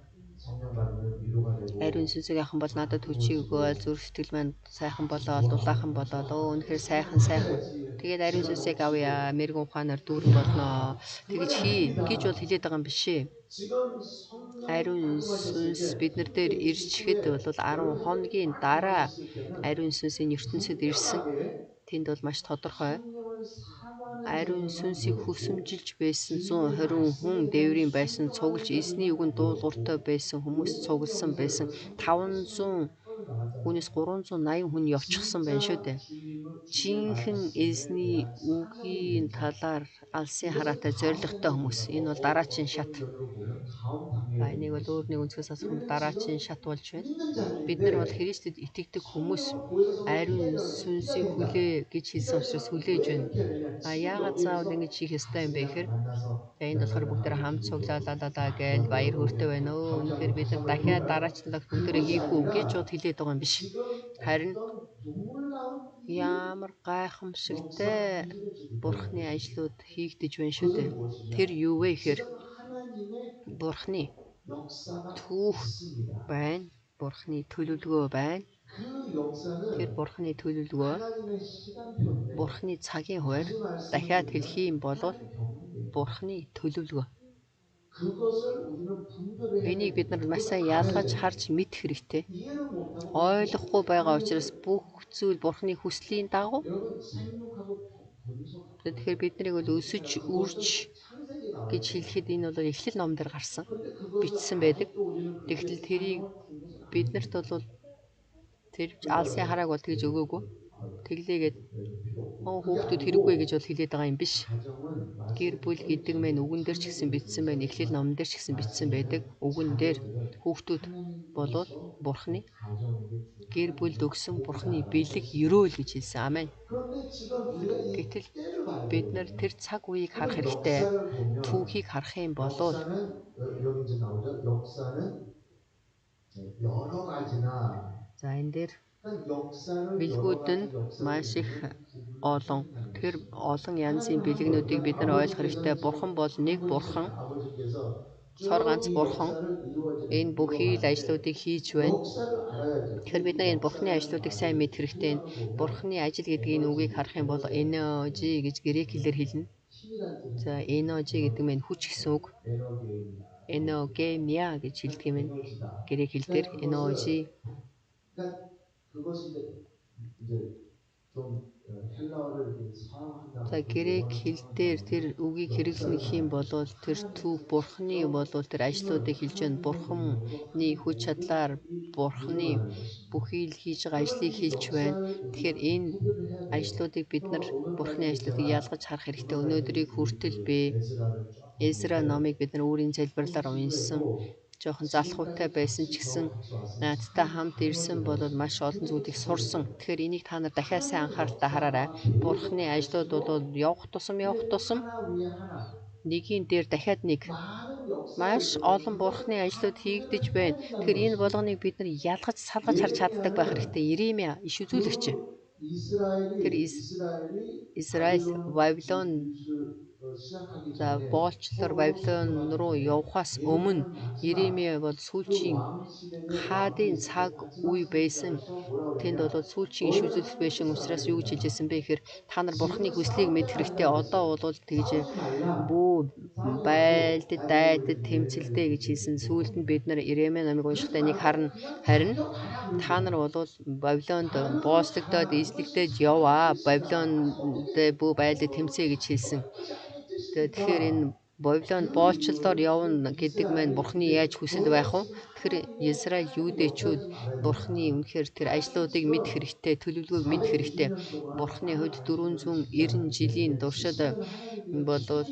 성령 받으면 위로가 ариун 되고 сүнсийг авах юм бол надад хүчийг өгөөл 좋아지고 зүрх сэтгэл маань сайхан болоод 좋아하고 дулаахан болоод үнэхээр сайхан сайхан. 해야지 Тэгээд ариун 시간 сүнсийг 없이 авъя, мэрэгэн ухаанаар дүүрэн болноо. 그건 Тэгэж хий гэж бол 아닙니다. хэлээд байгаа юм биш ээ. 지금 성령이 Ариун 강림하셨을 сүнс 때 биднэр дээр 그때 ирчихэд 직후에 бол 10 여러분들이 хоногийн 딱 дараа 임하셨을 때는 ариун сүнсийн ертөнцид ирсэн. 분명하게 Тэнд бол маш тодорхой 성령을 사모하는 ариун 자들만 сүнсийг 모였고 хүсэмжилж байсан 주님의 120 хүн 말씀에 대한 дээврийн байсан 순종하는 цуглаж эзний 자들만 үгэнд дуулууртай 모였고 байсан хүмүүс цугласан байсан 예수님께서 여기서 500 300 나왔잖아요. хүнээс 380 хүн явчихсан байна шүү дээ. 진짜 주님의 Жинхэнэ 말씀에 эзний 대한 사명이 үгийн 있는 자. талаар алсын 이것은 хараатай 다음 зоригтой 단계입니다. хүмүүс. Энэ бол дараагийн шат. 어떤 면으로 보면 다음 단계가 За 되는 энийг бол өөр 것입니다. нэг өнцгөөс асуухад 우리는 дараагийн 지금 шат болж байна. 믿는 Бид нар бол 자들인데 Христэд итгэдэг хүмүүс 성령을 보혜사성을 ариун 기다려야 сүнсийг 된다. хүлээ гэж хэлсэн учраас 기다리면 хүлээж 왜 байна. 그렇게 해야 되냐? А 지금 яагаад заавал 여기에서 ингэж хийх ёстой юм 같이 бэ 그냥 гэхээр 만나서 за энд болохоор 랄랄랄라 бүгдээр 하고 хамт 즐기고 цуглаалаа гээл 그러면 баяр 여러분 хөөртэй байна өө. Үнэхээр бид нар 감사하고 дахиад 그럴까요? дараачлалд бүгдээрээ 그것이 хийх үү гэж 아니라 бод хэлээд байгаа юм биш. 지금 Харин 어떤 놀라운 일이 ямар гайхамшигтай 역사가 이루어지고 있다는 Бурхны 것입니다. ажлууд хийгдэж байна шүү 그것은 дээ. 무엇이냐? Тэр юу вэ гэхээр 지금 하나님의 Бурхны 역사가 түүх 있습니다. байна. Бурхны төлөвлөгөө байна. 그 Тэр 역사는 Бурхны төлөвлөгөө 하나님의 시간표인데 Бурхны цагийн хуваар 다시 말씀을 дахиад 드리면 хэлэх юм бол 하나님의 경륜이에요. Бурхны төлөвлөгөө. 그것을 우리는 분별해야 Энийг бид 됩니다. нар маш 그것을 сайн 알아야 ялгаж 돼요. харж мэдэх хэрэгтэй. 이해를 못하고 Ойлгохгүй байгаа учраас бүх зүйл Бурхны хүслийн дагуу. 여러분 생육하고 번성하고 Тэгэхээр бид нарыг бол өсөж, үрж 창세기 나와요. гэж хэлэхэд энэ бол Эхлэл номдэр гарсан. 그런데 그것을 бичсэн байдаг. 아직도 우리는 그렇게 Тэгтэл тэрийг 사용을 준 것은 биднэрт бол тэр алсын харааг бол тэгж өгөөгүй. Тэглээгээд хүүхдүүд хэрэггүй гэж бол хэлээд байгаа юм биш. 가정은 Гэр бүл гэдэг мэн үгэн дээр ч гэсэн бичсэн байна. Эхлэл номон дээр ч гэсэн бичсэн байдаг. Үгэн дээр хүүхдүүд болоод Бурхны гэр бүлд өгсөн Бурхны бэлэг өрөөл гэж хэлсэн. Амен. 그런데 지금 우리가 이 Гэтэл 때를 봐야 бид 돼요. нар тэр цаг үеийг харах 그럼 хэрэгтэй. 역사를 보면 Түүхийг харах юм бол 역사는 여기 이제 나오죠. 역사는 여러 가지나 за энэ дээр 그러니까 역사를 여러 бэлгүүд 가지 нь 역사를 маш их 보면 олон. Тэр олон янзын бэлгнүүдийг бид нар ойлгох хэрэгтэй. Бурхан бол нэг бурхан. 아버지께서 Сор ганц 쭉 이 бурхан 역사를 이루어지는 энэ бүхий л ажлуудыг хийж байна. 역사를 알아야죠. Тэгэхээр бид нар энэ Бурхны ажлуудыг сайн мэдэх хэрэгтэй. Бурхны ажил гэдэг энэ үгийг харах юм бол энержи гэж грек хэлээр хэлнэ. 힘이란 뜻. За энержи гэдэг нь хүч гэсэн үг. 에너게입니다. Эногемия гэж хэлдэг юм. 에너지다. Грек хэл дээр энержи. 그러니까 그것이 이제 좀 헬라어를 이렇게 사용한다고. За грек хэл дээр тэр үгийг хэрэглэнэ гэх юм бол тэр түүх Бурхны бол тэр ажлуудыг хэлж байна. Бурханы хүч чадлаар Бурхны бүхий л хийж байгаа ажлыг хэлж байна. Тэгэхээр энэ ажлуудыг бид нар Бурхны ажлуудыг ялгаж харах хэрэгтэй. Өнөөдрийг хүртэл би Эзра номыг бид нар өөрийн залбирлаар уншсан. Жохон залхуутай байсан ч гэсэн наадтай хамт ирсэн бол маш олон зүйлийг сурсан. Тэгэхээр энийг та нар дахиад сайн анхааралтай хараарай. Бурхны ажлууд бол явах тусам 하나 위에 하나. нэгийн дээр дахиад нэг 많은 역사를 маш олон Бурхны ажлууд хийгдэж байна. Тэгэхээр энэ болгоныг бид нар ялгаж салгаж харж чаддаг байх хэрэгтэй. Иремья иш үзүүлэгч. Тэр Израиль Вавилон за боолчлоор Вавилон руу явхаас өмнө Иремья бол сүүлчийн хаадын цаг үе байсан. Тэнд бол сүүлчийн иш үзүүлэлт байсан учраас юу гэж хэлжсэн бэ гэхээр та нар Бурхны хүслийг мэдэх хэрэгтэй. Одоо бол тэгж бүү байлдад дайдад тэмцэлдэй гэж хэлсэн. Сүүлд нь бид нар Иремья номыг уншихдаа нэг харна. Харин та нар бол Вавилонд бооцлогдоод эзлэгдээд яваа. Вавилонд бүү байлдад тэмцээ гэж хэлсэн. Тэгэхээр энэ Бабилон боолчлолоор явна гэдэг маань Бурхны яаж хүсэл байх вэ? Тэгэхээр Израиль юудэчүүд Бурхны үнэхээр тэр ажлуудыг мэдэх хэрэгтэй, төлөвлөгөөг мэдэх хэрэгтэй. Бурхны хувьд 490 жилийн туршид болвол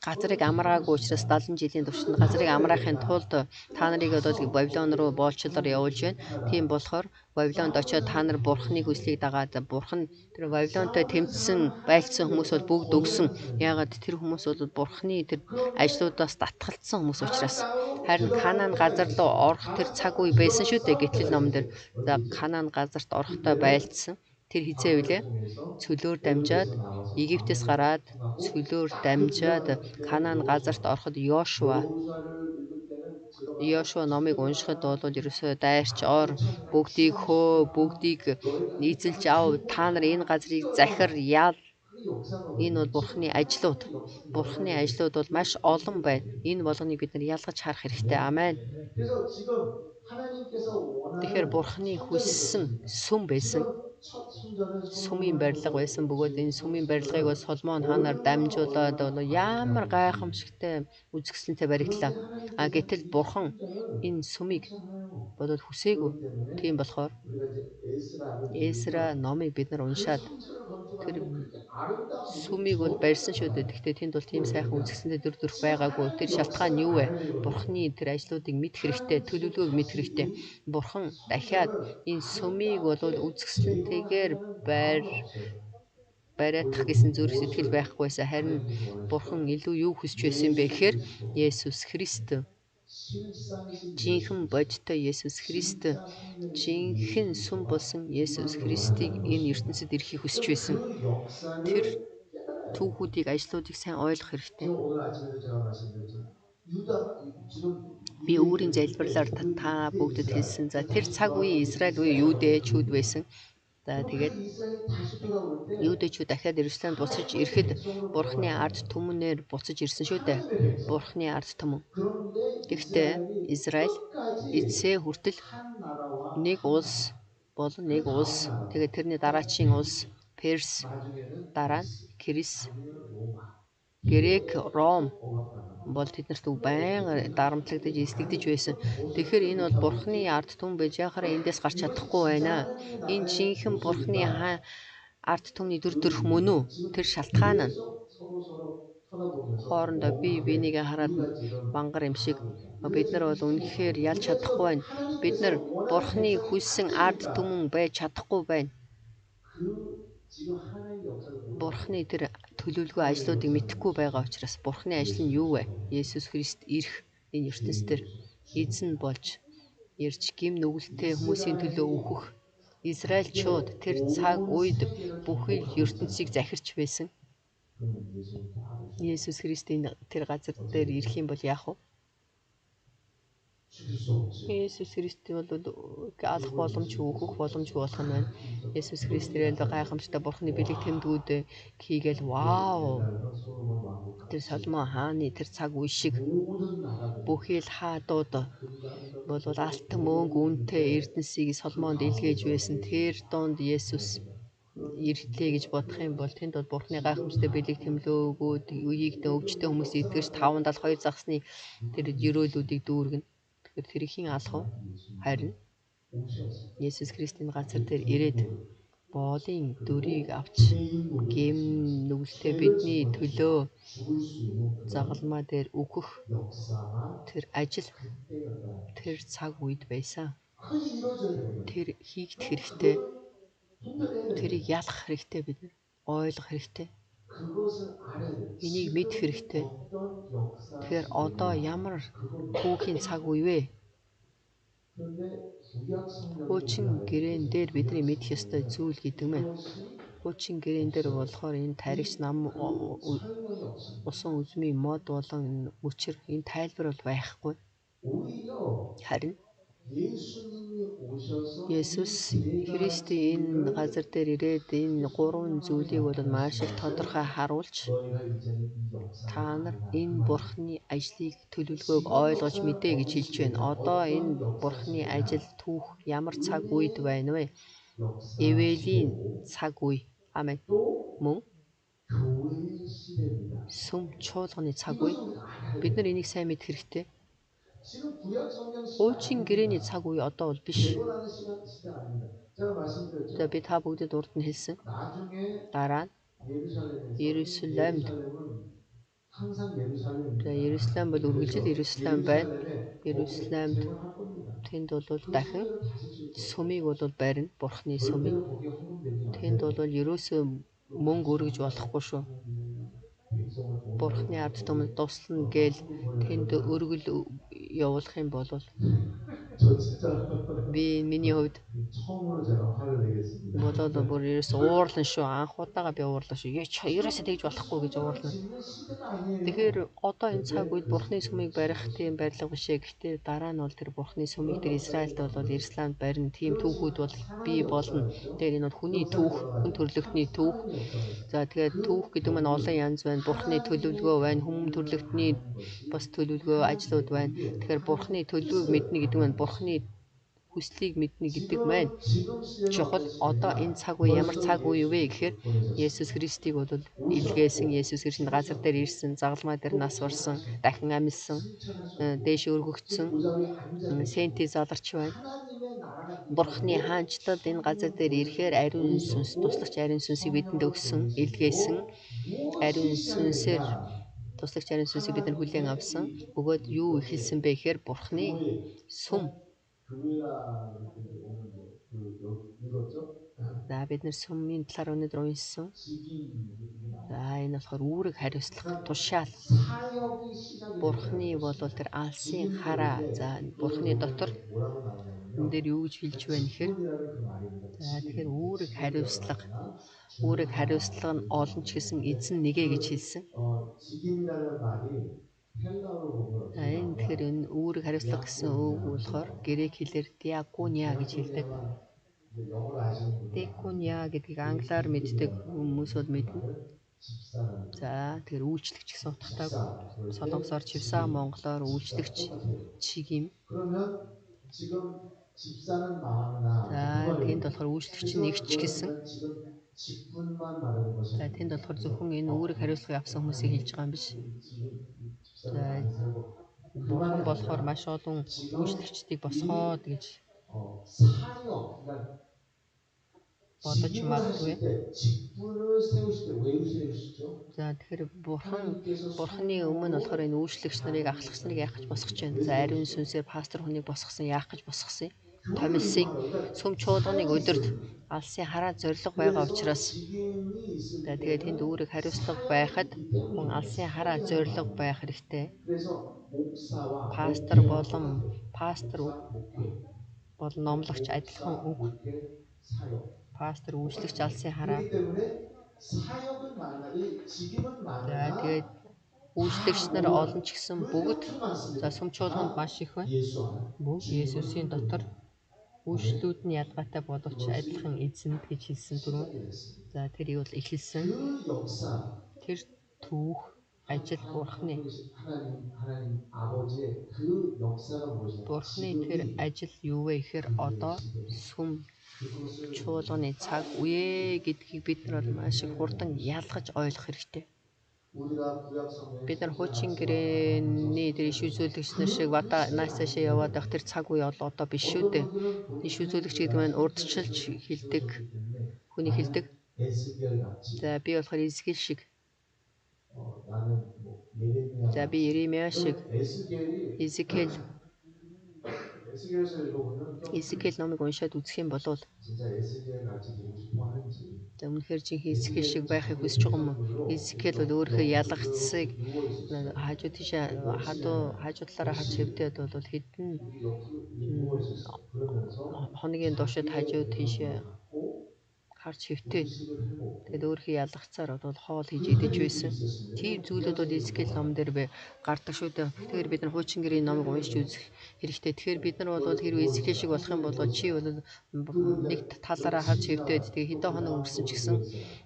газрыг амраагүй учраас 70 жилийн туршид газрыг амраахын тулд та нарыг бол Бабилон руу боолчлолоор явуулж байна. Тийм болохоор Бабилонд очиод та нар Бурхны хүслийг дагаад Бурхан тэр Бабилонтой тэмцсэн байлцсан хүмүүс бол бүгд өгсөн. Яагаад тэр хүмүүс бол Бурхны тэр ажлуудаас татгалцсан хүмүүс учраас. Харин Канаан газар руу орох тэр цаг үе байсан шүү дээ. Гэтэл номон дээр за Канаан газарт орохдоо байлцсан. Тэр хизээ вүлээ? Цөлөөр дамжаад Египтээс гараад цөлөөр дамжаад Канаан газарт ороход Йошуа номыг уншихад бол ерөөсөө дайрч ор бүгдийг хөө бүгдийг эзэлж ав та нар энэ газрыг захир ял энэ бол Бурхны ажлууд. Бурхны ажлууд бол маш олон байна. Энэ болгоныг бид нар ялгаж харах хэрэгтэй. Амен. 그래서 지금 하나님께서 Тэгэхээр 원하는 Бурхны хүссэн сүм байсан. 첫 순전은 Сүмийн барилга байсан бөгөөд энэ сүмийн барилгыг бол Соломон хаанаар дамжуулаад бол ямар гайхамшигтай үзэсгэлэнтэй баригдлаа. Гэтэл Бурхан энэ сүмийг бодоод хүсээгүй. Тийм болохоор 우리가 이제 에스라를 Эсра номыг бид нар уншаад 성전을 тэр 건축하는데 그렇게 아름다운 сүмийг бол барьсан шүү дээ. Гэхдээ тэнд бол тийм сайхан үзэсгэлэнтэй дүр төрх байгаагүй. Тэр шалтгаан нь юу вэ? Бурхны тэр ажлуудыг мэдэх хэрэгтэй, төлөвлөгөөг мэдэх хэрэгтэй. Бурхан дахиад энэ сүмийг бол үзэсгэлэнтэйгээр бариадах гэсэн зүрх сэтгэл байхгүйсэн. Харин Бурхан илүү юу хүсэж байсан бэ гэхээр Есүс Христ жинхэнэ бодиттой Есүс Христ жинхэнэ сүм болсон Есүс Христийг энэ ертөнцид ирэхийг хүсэж байсан. 그 역사를 Тэр 깨달아야 돼요. түүхүүдийг ажлуудыг сайн ойлгох хэрэгтэй. 저 오늘 아침에도 제가 말씀드렸잖아요. 유다 지금 Би өөрийн залбирлаар та бүгдэд хэлсэн. За тэр цаг үеийн Израиль буюу Юудэчүүд байсан. За тэгээд 이스라엘이 다시 돌아올 때 Юудэчүүд дахиад Иерусалимд буцаж ирэхэд Бурхны ард түмнээр буцаж ирсэн шүү дээ. Бурхны ард түмэн. 그런데 Гэхдээ Израиль эцсээ хүртэл 한 나라와 нэг улс болон нэг улс. Тэгээд тэрний дараачийн улс Перс, 나중에는 дараа нь Крис, 나중에는 로마 Грек, Ром 억압당하고 бол тэднэрт байнга дарамтлагдаж эсдэгдэж байсан. Тэгэхээр энэ бол Бурхны ард түмэн байж яхаараа эндээс гарч чадахгүй байна. Энэ жинхэнэ Бурхны ард түмний дүр төрх мөн үү? Тэр шалтгаан нь 서로 쳐다보면서 хоорондоо бие бинийгээ хараад мангар юм шиг бид нар бол үнэхээр ялж чадахгүй байна. Бид нар Бурхны хүссэн ард түмэн байж чадахгүй байна. 그 지금 하나님의 역사를 모르는 Бурхны тэр төлөвлөгөө ажлуудыг мэдэхгүй байгаа учраас Бурхны ажил нь юу вэ? Есүс Христ ирэх энэ ертөнцийн эзэн болж ирж гим нүгэлтэй хүмүүсийн төлөө өөхөх. Израильчууд тэр цаг үед бүхий л ертөнцийг захирч байсан. 그러면 예수님께 알으시고 Есүс Христийн тэр газар дээр ирэх юм бол яах вэ? 죽일 수 없지. Есүс Христ бол алах боломжгүй, өөхөх боломжгүй болох нь байна. Есүс Христ ирээд гайхамшигтай Бурхны бэлэг тэмдгүүд хийгээл вау. 옛날에는 솔로몬 왕국 Тэр Соломон хааны тэр цаг үе шиг 모든 나라들 бүхий л хаадууд 금강석 бол алтан мөнгө үнэтэй эрдэнсийг Соломонд илгээж байсан. Тэр донд Есүс ирлээ гэж бодох юм бол тэнд бол Бурхны гайхамшигтай бэлэг тэмлөөгүүд үеийг өвчтөе хүмүүс итгэж 572 загсны тэр жирөөлүүдийг дүүргэнэ. Тэгэхээр тэрийг хэн алах вэ? Харин 오셔서 Есүс Христийн газар дээр ирээд боолын дүрийг авч гим нүгэлтэй бидний төлөө 죽을 수 있는 그 загалмаа дээр өгөх 역사가 тэр ажил 그때였다. тэр цаг үед байсан. 그게 이루어져야 돼요. Тэр хийгдэх хэрэгтэй. 분별해야 돼요. Тэрийг ялах хэрэгтэй бид нар. Ойлгох хэрэгтэй. 그것을 알아야 돼요. Энийг мэдэх хэрэгтэй. 어떤 역사 Тэгэхээр одоо ямар түүхийн цаг үе вэ? 그런데 구약 성경에 Хуучин гэрээн дээр бидний мэдэх ёстой зүйл гэдэг нь 그것이 хуучин гэрээн дээр болохоор энэ таригч нам 설명이 없습니다. усан үзмийн мод болон мөчр энэ тайлбар бол байхгүй. 오히려 Харин 예수님이 오셔서 Есүс Христ энэ газар дээр ирээд энэ гурван зүйлийг бол маш их тодорхой харуулж 너희가 이제는 이 역사 та нар энэ Бурхны ажлыг төлөвлөгөөг ойлгож мэдээ гэж хэлж байна. Одоо энэ Бурхны ажил түүх ямар цаг үед байна вэ? 역사 Эвэлийн цаг үе. Амен. 또 Мөн 교회의 시대입니다. сүм чуулганы цаг үе. 이것을 우리가 알아야 Бид 돼요. нар энийг сайн мэдэх хэрэгтэй. 지금 구약 성경 시대 Хуучин гэрээний 아닙니다. цаг үе одоо бол биш. 재건하는 시간 시대 아닙니다. 제가 말씀드렸죠. За би та бүгдэд урд нь хэлсэн. 나중에 Дараа нь 예루살렘에서 Ерүсалимд. 예루살렘은 항상 За 예루살렘입니다. Ерүслам бол үргэлжил Ерүслам байна. 예루살렘에 Ерүсламд 재건할 겁니다. тэнд бол 그 дахин 성전을 다시 지을 겁니다. сүмийг бол барина. Бурхны сүмийг. 절대로 거기에 헌금되지 Тэнд 마세요. бол ерөөсөө мөнгө өргөж болохгүй шүү. 백성을 도움을 Бурхны ард 받고 түмэнд туслана гээл тэнд 헌금 өргөл явуулах юм бол 저 진짜 миний хувьд 처음으로 제가 화를 내겠습니다. бодоод бүр ерөөсөө уурлан шүү. Анх удаага би уурлаа шүү. Ерөөсөө тэгж болохгүй гэж уурлаа. 짓는 시대가 아니에요. Тэгэхээр одоо энэ цаг үед Бурхны сүмийг барих тийм барилга биш ээ. Гэхдээ дараа нь бол тэр Бурхны сүмийг тэр Израильд бол Ерсланд барина. Тийм түүхүүд бол бий болно. Тэгэхээр энэ бол хүний түүх, хүн төрлөختний түүх. За тэгээд түүх гэдэг нь олон янз байна. Бурхны төлөвлөгөө байна. Хүн төрлөختний бас төлөвлөгөө, ажлууд байна. Тэгэхээр Бурхны төлөвийг мэднэ гэдэг нь Бурхны хүслийг мэднэ гэдэг маань чухал. Одоо энэ цаг үе ямар цаг үе вэ гэхээр Есүс Христийг бол илгээсэн, Есүс Христэнд газар дээр ирсэн, загалмай дээр нас барсан, дахин амьсан, дээш өргөгдсөн, сенти заларч байна. 하나님의 나라가 Бурхны хаанчлал энэ газар дээр ирэхээр ариун сүнс, туслагч ариун сүнсийг бидэнд өгсөн, илгээсэн. Ариун сүнсээр туслагч ариун сүнсийг бид нар хүлээн авсан. Бөгөөд юу ихэлсэн бэ гэхээр Бурхны сүм. 교회라 그랬더니 오늘 그 읽었죠? За бид нар сүмийн талаар өнөөдөр уншсан. 직인 За энэ болохоор үүрэг хариуцлага, тушаал. 사역이 시작이 Бурхны бол тэр алсын хараа. За Бурхны дотор 뭐라고 나오냐면요. энэ дээр юу гэж хэлж байна гэхээр 직분이라는 그 말입니다. за тэгэхээр үүрэг хариуцлага. Үүрэг хариуцлага нь олон ч гэсэн эзэн нэгэ гэж хэлсэн. 직임이라는 말이 헬라어로 보면 За энэ тэгэхээр энэ үүрэг хариуцлага гэсэн үг болохоор грек хэлээр диакония гэж хэлдэг. 영어로 아시는 분들 Diakonia гэдгийг англиар мэддэг хүмүүс бол мэднэ. 집사라는 За тэгэхээр үйлчлэгч гэсэн утгатай. Солонгосоор чивса, монголоор үйлчлэгч, чигим. 그러면 지금 집사는 망하나 За тэнд болохоор үйлчлэгч нэгч гэсэн. 지금 직분만 말하는 것이 За тэнд болохоор зөвхөн энэ үүрэг хариуцлага авсан хүмүүсийг хэлж байгаа юм биш. 집사를 많이 살고 Бурхан болохоор маш олон үйлчлэгчдийг босгоод гэж 사역 그러니까 бодож магадгүй. 직분을 세우실 때 왜 세우시죠? За тэгэхээр Бурханы өмнө болохоор энэ үйлчлэгч нарыг, ахлагч нарыг яах гэж босгож байна. За ариун сүнсээр пастор хүнийг босгосон, яах гэж босгосон юм? Томилсыг сүм чуулганыг өдөрт алсын хараа зориг байгаа учраас за тэгээд тэнд үүрэг хариуцлага байхад хүн алсын хараа зориг байх хэрэгтэй. Пастор бол номлогч адилхан үг. Пастор үйлчлэгч алсын хараа. За тэгээд үйлчлэгч нар олон ч гэсэн бүгд за сүм чуулганд маш их байна. Бүгд Есүсийн дотор үйлчлүүд нь ялгаатай боловч адилхан эзэнд гэж хэлсэн түрүү. За тэрийг бол эхэлсэн. Тэр түүх ажил Бурхны. Бурхны тэр ажил юу вэ гэхээр одоо сүм чуулганы цаг үе гэдгийг бид нар маш их хурдан ялгаж ойлгох хэрэгтэй. Бид нар хуучин гэрээний тэр иш үзүүлэгч нар шиг наасаашаа яваад байх тэр цаг үе одоо биш шүү дээ. Иш үзүүлэгч гэдэг нь урдчилж хэлдэг, хүний хэлдэг. За би болохоор Изекиэл шиг. За би Иеремия шиг. Изекиэл номыг уншаад үзэх юм бол за үнэхээр жинхэнэ Изекиэл шиг байхыг хүсэж байгаа юм уу? Изекиэл бол өөрийнхөө ялгцсыг хажуу тийшээ хажуу талаараа харж хэвдээд бол хэдэн хоногийн туршид хажуу тийшээ харж хэвтээд тэгээд өөрийнхөө ялгцаар бол хоол хийж идэж байсан. Тийм зүйлүүд бол Изекиэл ном дээр гардаг шүү дээ. Тэгэхээр бид нар хуучин гэрийн номыг уншиж үзэх хэрэгтэй. Тэгэхээр бид нар бол хэрвээ Изекиэл шиг болох юм бол чи бол нэг талаараа харж хэвтээд тэгээд хэдэн хоног өнгөрсөн ч гэсэн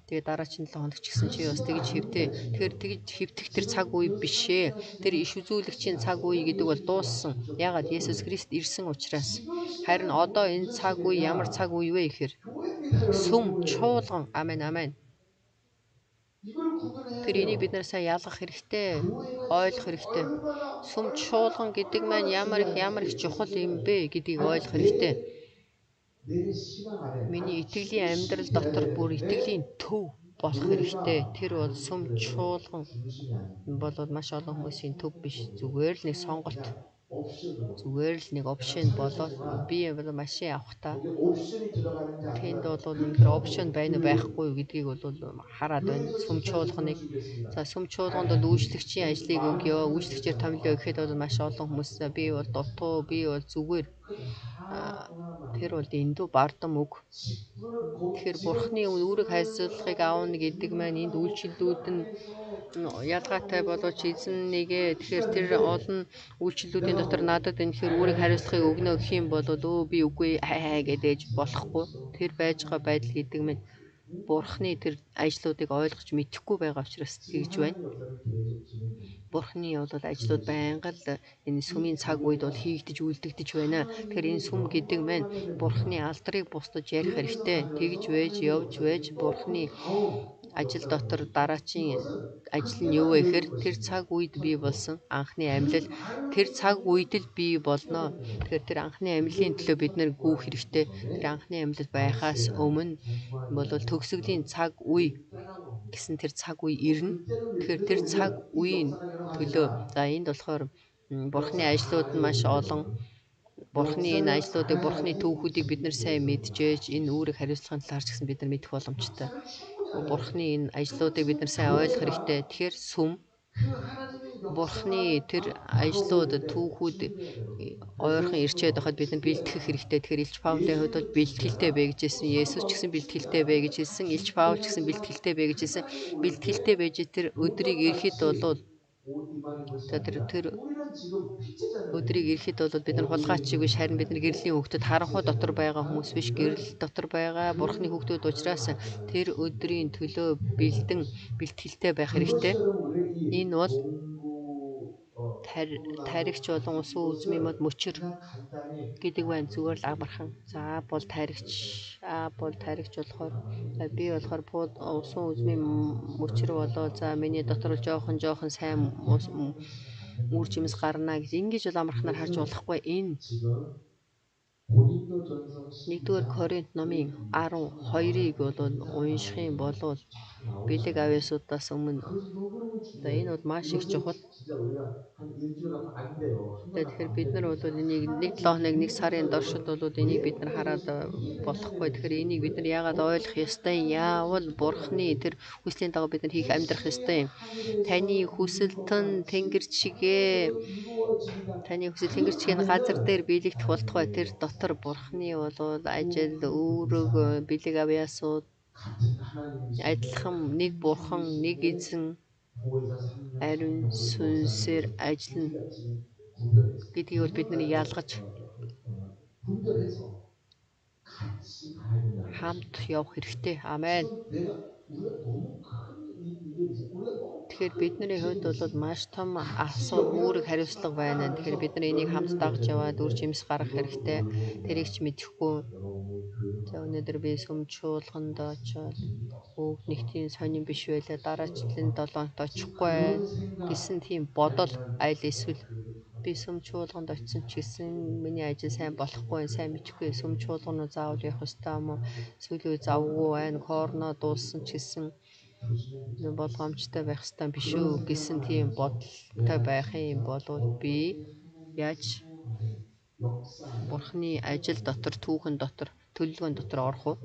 тэгээд дараагийн 7 хоног ч гэсэн чи бас тэгж хэвтээ. Тэгэхээр тэгж хэвтэх тэр цаг үе биш ээ. Тэр иш үзүүлэгчийн цаг үе гэдэг бол дууссан. Ягаад Есүс Христ ирсэн учраас. Харин одоо энэ цаг үе ямар цаг үе вэ гэхээр сүм чуулган амен. 구분해야 Тэр энийг бид 돼요. нар сайн ялгах хэрэгтэй. 교회가 Ойлгох 지금 хэрэгтэй. 얼마나 Сүм чуулган гэдэг маань ямар их чухал юм бэ гэдгийг ойлгох хэрэгтэй. 내 신앙 안에 Миний итгэлийн амьдрал 중심이 돼야 дотор 돼요. бүр итгэлийн төв болох хэрэгтэй. Тэр бол сүм чуулган 중심이 아니고 бол маш олон хүмүүсийн төв биш. Зүгээр л нэг сонголт. 옵션으로. Зүгээр л нэг опшн болоод би бол машин авахтаа 거기 옵션이 들어가는지 тэнд 아니면 бол үнэхээр опшн байна уу байхгүй юу гэдгийг бол хараад байна. Сүм чуулганыг за сүм чуулганд бол үйлчлэгчийн ажлыг өгөө, үйлчлэгчээр томилоо гэхэд бол маш олон хүмүүс би бол дутуу, би бол зүгээр тэр бол эндүү бардам үг. Тэгэхээр бурхны үүрэг хайрцаглагыг аавна гэдэг маань энд үйлчлэлүүд нь ялгаатай боловч эзэн нэгэ тэгэхээр тэр олон үйлчлэлүүдийн дотор надад энэ үүрэг хариуцлагыг өгнө гэх юм бол би үгүй хай гэдэж болохгүй. Тэр байж байгаа байдал гэдэг нь бурхны тэр ажлуудыг ойлгож мэдэхгүй байгаа учраас тэгж байна. Бурхны бол ажлууд байнга л энэ сүмийн цаг үед бол хийгдэж үлдэгдэж байна. Тэгэхээр энэ сүм гэдэг маань бурхны алдрыг бусдаж ярих хэрэгтэй. Тэгж вэж явж вэж бурхны ажил дотор дараачийн ажил нь юу вэ гэхээр тэр цаг үед бий болсон анхны амьлал тэр цаг үед л бий болно. Тэгэхээр тэр анхны амьлалын төлөө бид нэр гүйх хэрэгтэй. Тэр анхны амьлал байхаас өмнө бол төгсгөлийн цаг үе гэсэн тэр цаг үе ирнэ. Тэгэхээр тэр цаг үеийн төлөө за энд болохоор бурхны ажлууд нь маш олон. Бурхны энэ ажлуудыг, бурхны түүхүүдийг бид нар сайн мэдчихэж, энэ үүрэг хариуцлагын талаар ч гэсэн бид нар мэдэх боломжтой. Бурхны энэ ажлуудыг бид нар сайн ойлгох хэрэгтэй. Тэгэхээр сүм бурхны тэр ажлууд, түүхүүд ойрхон ирчээд байхад бид нар бэлтгэх хэрэгтэй. Тэгэхээр Илч Паулийн хувьд бол бэлтгэлтэй бэ гэж хэлсэн. Есүс ч гэсэн бэлтгэлтэй бэ гэж хэлсэн. Илч Паул ч гэсэн бэлтгэлтэй бэ гэж хэлсэн. Бэлтгэлтэй байж тэр өдрийг ирэхэд бол тэр өдрийг ирэхэд бол бид нар хулгайчиг биш харин бид нар гэрлийн хүүхдэд харанхуй дотор байгаа хүмүүс биш гэрэл дотор байгаа бурхны хүүхдүүд учраас тэр өдрийн төлөө бэлтгэлтэй байх хэрэгтэй. Энэ бол таригч болон усан үзмийн мод мөчөр гэдэг байна. Зүгээр л амархан. За бол таригч болохоор би болохоор усан үзмийн мөчөр болоо за миний дотор жоохон сайн үр жимс гарна гэж ингэж бол амархнаар харж болохгүй. Энэ 1-р Коринт номын 12-ыг бол унших юм бол бэлэг авьяасуудаас өмнө энэ бол маш их чухал. Тэгэхээр бид нар бол энийг 1-7 хоног 1 сарын доршид бол энийг бид нар хараад болохгүй. Тэгэхээр энийг бид нар яагаад ойлгох ёстой юм? Яавал бурхны тэр хүслийн дагуу бид нар хийх амьдрах ёстой юм. Таны хүсэлтэн тэнгэр чигээ газар дээр биелэгдэх болтугай тэр дотор бурхны бол ажил үүрэг бэлэг авьяасууд адилхан нэг бурхан нэг эзэн ариун сүнсээр ажиллана гэдгийг бол бид нар ялгаж хамт явах хэрэгтэй. Амен. Тэгэхээр бидний хувьд бол маш том үүрэг хариуцлага байна. Тэгэхээр бид нар энийг хамт дагж яваад үр жимс гаргах хэрэгтэй. Тэрийг ч мэдэхгүй. За өнөөдөр би сүм чуулганд очоод нэг тийм сонирн биш байлаа. Дараачлалын 7 хоногт очихгүй гэсэн тийм бодол айл эсвэл би сүм чуулганд очисон ч гэсэн миний ажил сайн болохгүй, сайн мэдхгүй сүм чуулганууд заавал явах ёстой юм уу? Эсвэл завгүй байна, корона дууссан ч гэсэн болгоомжтой байх ёстой биш үү гэсэн тийм бодолтой байх юм бол би яаж бурхны ажил дотор, түүхэн дотор, төлөвлөгөөн дотор орох уу?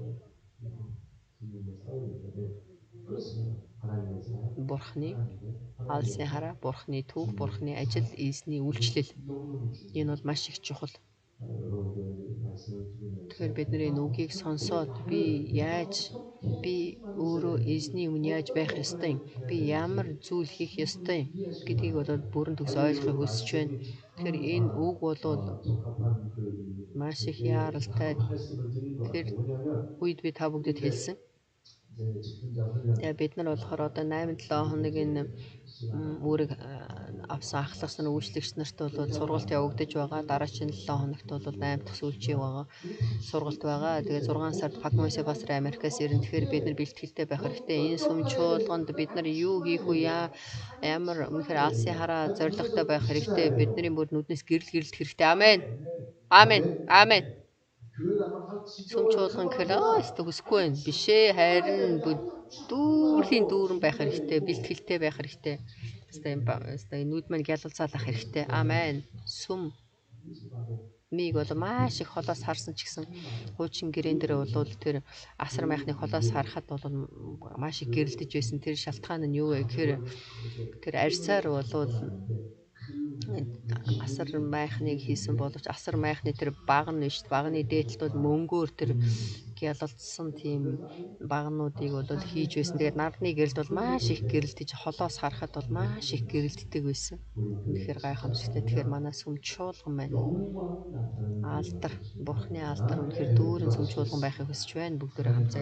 Бурхны алсын хараа, бурхны түүх, бурхны ажил, эзний үйлчлэл. Энэ бол маш их чухал. Тэгэхээр бид нар энэ үгийг сонсоод би өөрөө эзний өмнө яаж байх ёстой юм? Би ямар зүйл хийх ёстой юм гэдгийг бол бүрэн төгс ойлгохыг хүсэж байна. Тэгэхээр энэ үг бол маш их яаралтай. Тэр үед би та бүгдэд хэлсэн. 즉흥적 Тэгээ бид нар болохоор одоо 8-7 хоног энэ үүрэг авсан ахлагч нар үйлчлэгч нарт бол сургалт явагдаж байгаа. Дараагийн 7 хоногт бол 8 дахь сүүлчийн байгаа сургалт байгаа. Тэгээ 6 сард Пакмоси Басар Америкаас ирнэ. Тэгэхээр бид нар бэлтгэлтэй байх хэрэгтэй. Энэ сүм чуулганд бид нар юу хийх вэ? Ямар үнэхээр алсын хараа зоригтой байх хэрэгтэй. Бидний бүр нүднээс гэрэлт хэрэгтэй. Амен. Амен. Амен. 교회 가면 확 Сүм 지겨워요. чуулган гэхээр хүсэхгүй байна. Бишээ харин дүүрлийн дүүрэн байх хэрэгтэй. Бэлтгэлтэй байх хэрэгтэй. Хэвээ нүд маань гялалзаалах хэрэгтэй. Амен. Сүм миг бол маш их холоос харсан ч гэсэн хуучин гэрээн дээр бол тэр асар майхныг холоос харахад бол маш их гэрэлдэж байсан. Тэр шалтгаан нь юу вэ гэхээр тэр арьсаар бол асар майхныг хийсэн боловч асар майхны тэр багн нь шүү дээ. Багны дээдлэлт бол мөнгөөр тэр гялалдсан тийм багнуудыг бол хийж байсан. Тэгээд нарны гэрэлт бол маш их гэрэлтэж холоос харахад бол маш их гэрэлтдэг байсан. Үнэхээр гайхамшигтай. Тэгэхээр манай сүм чуулган байна. Алдар, бурхны алдар үнэхээр дүүрэн сүм чуулган байхыг хүсэж байна. Бүгдээрээ хамт